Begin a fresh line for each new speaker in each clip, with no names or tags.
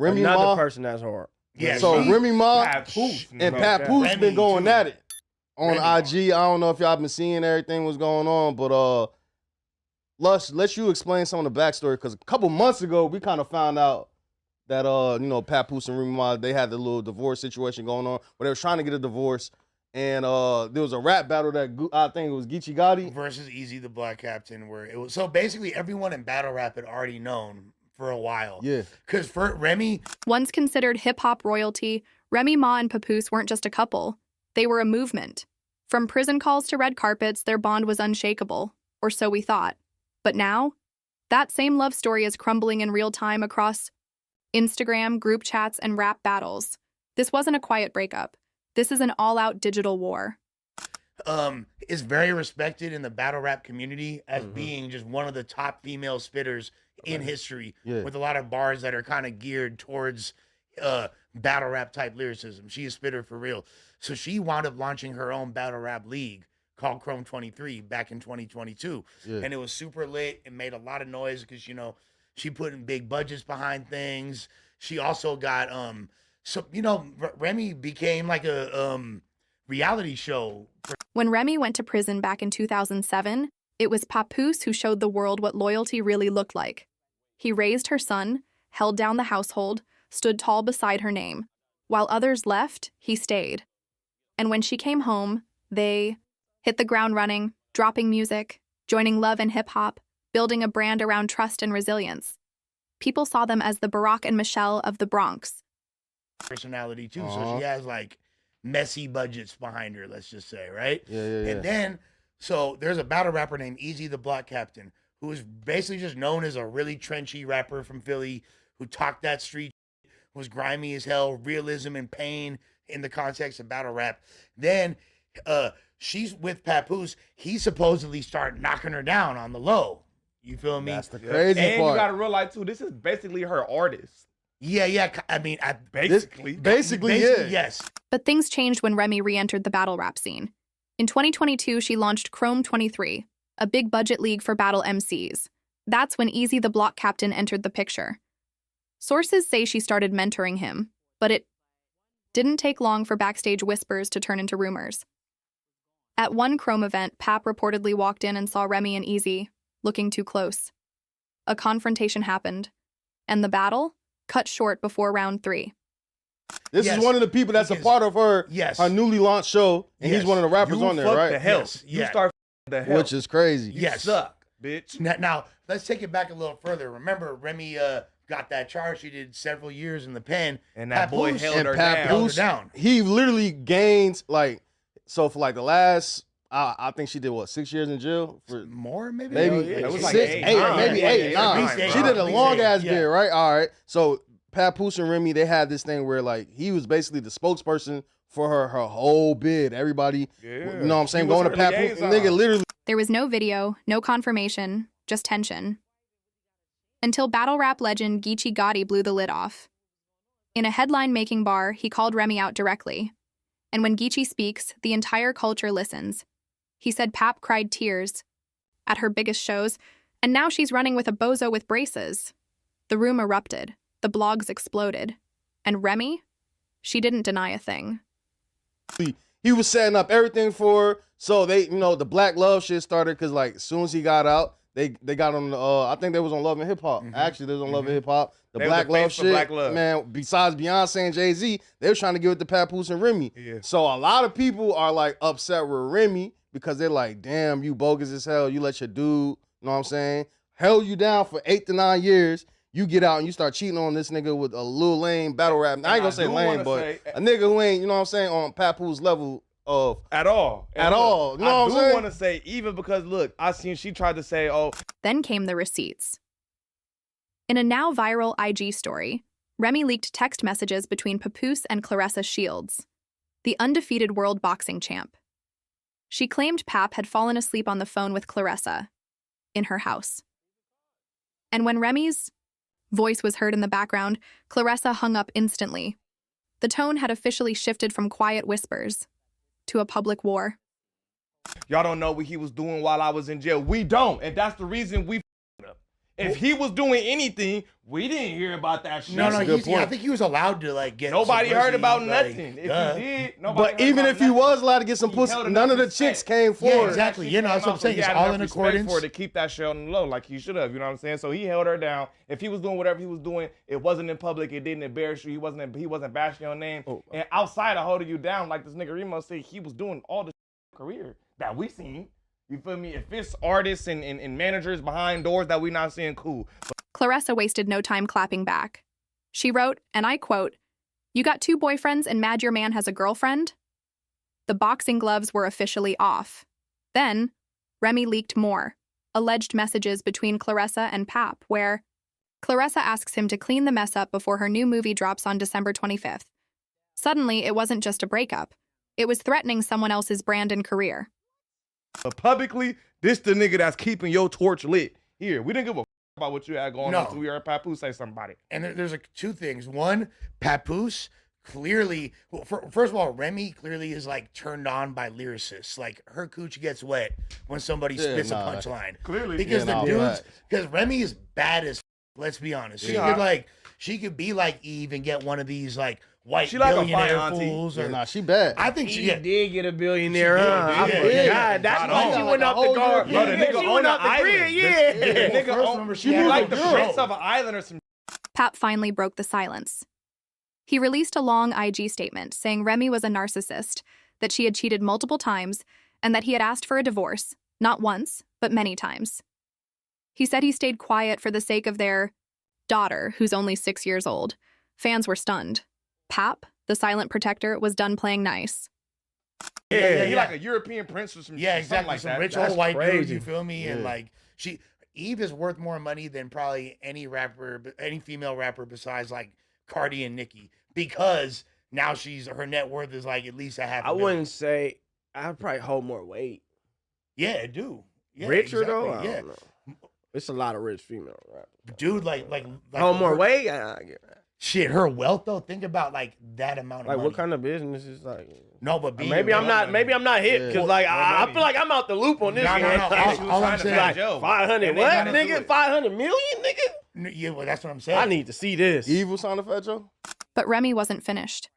Remy
Another
Ma.
person that's hard.
Yeah,
So Remy Ma
Papoose,
and
bro.
Papoose
Remy
been going
too.
at it on
Remy
IG. I don't know if y'all been seeing everything was going on, but Lush, let you explain some of the backstory, because a couple months ago we kind of found out that Papoose and Remy Ma, they had the little divorce situation going on where they was trying to get a divorce, and there was a rap battle that I think it was Geechee Gotti
versus Easy the Black Captain, where it was so basically everyone in battle rap had already known for a while.
Yeah.
Because for Remy,
Once considered hip-hop royalty, Remy Ma and Papoose weren't just a couple. They were a movement. From prison calls to red carpets, their bond was unshakable, or so we thought. But now, that same love story is crumbling in real time across Instagram, group chats, and rap battles. This wasn't a quiet breakup. This is an all-out digital war.
is very respected in the battle rap community as being just one of the top female spitters in history, with a lot of bars that are kind of geared towards battle rap type lyricism. She is spitter for real. So she wound up launching her own battle rap league called Chrome 23 back in 2022. And it was super lit. It made a lot of noise because, she put in big budgets behind things. She also got, Remy became like a reality show.
When Remy went to prison back in 2007, it was Papoose who showed the world what loyalty really looked like. He raised her son, held down the household, stood tall beside her name. While others left, he stayed. And when she came home, they hit the ground running, dropping music, joining love and hip-hop, building a brand around trust and resilience. People saw them as the Barack and Michelle of the Bronx.
Personality too, so she has like messy budgets behind her, let's just say, right?
Yeah.
And then, so there's a battle rapper named Easy the Black Captain, who is basically just known as a really trenchy rapper from Philly who talked that street, was grimy as hell, realism and pain in the context of battle rap. Then she's with Papoose. He supposedly started knocking her down on the low. You feel me?
That's the crazy
And
part.
you gotta realize too, this is basically her artist.
Yeah. I mean,
Basically,
yeah.
yes.
But things changed when Remy re-entered the battle rap scene. In 2022, she launched Chrome 23, a big budget league for battle MCs. That's when Easy the Block Captain entered the picture. Sources say she started mentoring him, but it didn't take long for backstage whispers to turn into rumors. At one Chrome event, Pap reportedly walked in and saw Remy and Easy looking too close. A confrontation happened, and the battle cut short before round 3.
This is one of the people that's a part of her newly launched show, and he's one of the rappers on there, right?
The hell. You start the hell.
Which is crazy.
You suck, bitch.
Now, let's take it back a little further. Remember, Remy got that charge. She did several years in the pen.
And that boy held her
down.
He literally gains, so for the last, I think she did, 6 years in jail? For
more, maybe?
Maybe
it was
six,
like
eight,
nine.
maybe 8, 9. She did a long-ass bid, right? All right. So Papoose and Remy, they had this thing where, he was basically the spokesperson for her whole bid. Everybody, you know what I'm saying, going to Papoose. Nigga, literally.
There was no video, no confirmation, just tension. Until battle rap legend Geechee Gotti blew the lid off. In a headline-making bar, he called Remy out directly. And when Geechee speaks, the entire culture listens. He said Pap cried tears at her biggest shows, and now she's running with a bozo with braces. The room erupted. The blogs exploded. And Remy? She didn't deny a thing.
He was setting up everything for her. So they, the black love shit started because, as soon as he got out, they got on the, I think they was on Love and Hip Hop. Actually, they was on Love and Hip Hop. The black love shit,
Black Love.
man, besides Beyonce and Jay-Z, they were trying to give it to Papoose and Remy.
Yeah.
So a lot of people are, upset with Remy because they're like, damn, you bogus as hell. You let your dude, you know what I'm saying, held you down for 8 to 9 years. You get out and you start cheating on this nigga with a little lame battle rap. I ain't gonna say lame, but a nigga who ain't, you know what I'm saying, on Papoose level of.
At all.
You know what I'm saying?
I do want to say, even because, look, I seen she tried to say,
Then came the receipts. In a now viral IG story, Remy leaked text messages between Papoose and Claressa Shields, the undefeated world boxing champ. She claimed Pap had fallen asleep on the phone with Claressa in her house. And when Remy's voice was heard in the background, Claressa hung up instantly. The tone had officially shifted from quiet whispers to a public war.
Y'all don't know what he was doing while I was in jail. We don't, and that's the reason we up. If he was doing anything, we didn't hear about that shit.
No,
That's a good point.
I think he was allowed to like get.
Nobody
some
heard
pussy,
about
like,
nothing. If
duh.
he did, nobody.
But even if he was allowed to get some
He
pussy,
held it
none
up
of the
and
chicks
said-
came
Yeah,
forward.
exactly. You know, that's what I'm saying. It's all in accordance.
For it to keep that shit on the low, like he should have. You know what I'm saying? So he held her down. If he was doing whatever he was doing, it wasn't in public. It didn't embarrass you. He wasn't bashing your name. And outside of holding you down, like this nigga Remo said, he was doing all the career that we seen. You feel me? If it's artists and managers behind doors that we not seeing, cool.
Claressa wasted no time clapping back. She wrote, and I quote, "You got 2 boyfriends and mad your man has a girlfriend?" The boxing gloves were officially off. Then, Remy leaked more, alleged messages between Claressa and Pap, where Claressa asks him to clean the mess up before her new movie drops on December 25th. Suddenly, it wasn't just a breakup. It was threatening someone else's brand and career.
But publicly, this the nigga that's keeping your torch lit. Here, we didn't give a about what you had going on until we heard Papoose say something about it.
And there's like 2 things. One, Papoose clearly, well, first of all, Remy clearly is like turned on by lyricists. Like her cooch gets wet when somebody spits a punchline.
Clearly,
because because Remy is bad as. Let's be honest. She could be like Eve and get one of these like white
She like a
billionaire
fine auntie.
fools. Or,
Nah, she bad.
I think she
did get a billionaire,
She did,
huh?
yeah,
I forgot.
yeah.
That's
Right
why
on.
she went off the guard.
Yeah,
the
yeah,
nigga
she
on
went
the
off the
island.
grid, yeah.
Well,
Nigga,
first,
on-
remember,
she
she had
like
a
the
girl.
prince of an island or some.
Pap finally broke the silence. He released a long IG statement saying Remy was a narcissist, that she had cheated multiple times, and that he had asked for a divorce, not once, but many times. He said he stayed quiet for the sake of their daughter, who's only 6 years old. Fans were stunned. Pap, the silent protector, was done playing nice.
Yeah, he like a European prince or some.
Yeah,
something
exactly.
like
Some
that.
rich
That's
old white dude,
crazy.
you feel me? And like Eve is worth more money than probably any female rapper besides like Cardi and Nicki, because now her net worth is like at least a half.
I wouldn't say I'd probably hold more weight.
Yeah, it do. Yeah,
Richer
exactly,
though, I
yeah.
don't know. It's a lot of rich female rappers.
Dude, like
Hold more
her-
weight. I get that.
Shit, her wealth though. Think about like that amount of
Like
money.
what kind of business is like?
No, but being
Maybe I'm not. Maybe I'm not hip
Yeah.
because like I
money.
feel like I'm out the loop on this.
No, no,
man.
no.
Like,
All I'm saying,
like
Joe.
500
And they
what,
gotta do
nigga?
it.
500 million, nigga?
Yeah, well, that's what I'm saying.
I need to see this.
Evil sound effect, Joe?
But Remy wasn't finished.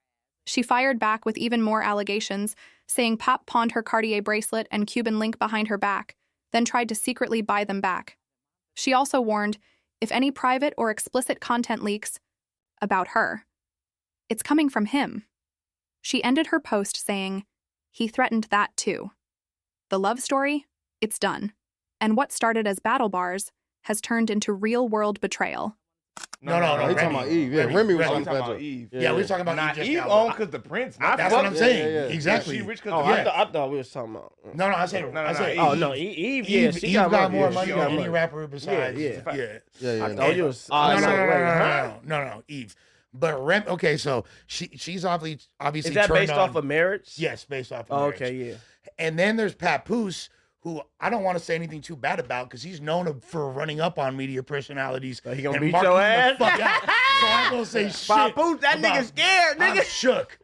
She fired back with even more allegations, saying Pap pawned her Cartier bracelet and Cuban link behind her back, then tried to secretly buy them back. She also warned, if any private or explicit content leaks about her, it's coming from him. She ended her post saying, he threatened that too. The love story, it's done. And what started as battle bars has turned into real-world betrayal.
No,
They talking about Eve. Yeah, Remy was
Talking
talking
about
about
Eve.
Yeah, we were talking about
Nah,
Eve just
Eve
now,
owned
but
because the prince.
That's what I'm saying.
yeah, yeah.
Exactly.
She rich because
Oh,
the prince.
I thought we was talking about.
No, I said,
No,
I said,
no,
Oh no, Eve. Yeah, she
Eve got more
yeah,
money
she
than
got
any
money.
rapper besides.
Yeah.
Yeah,
I
yeah.
thought you was.
No, Eve. But okay, so she's obviously
Is that
turned
based
on,
off of marriage?
Yes, based off of
Oh,
marriage.
okay, yeah.
And then there's Papoose, who I don't want to say anything too bad about because he's known for running up on media personalities.
So he gonna
and
beat
marking
your
the
ass?
fuck out. So I ain't gonna say shit.
Papoose, that
about-
nigga scared,
I'm
nigga.
shook.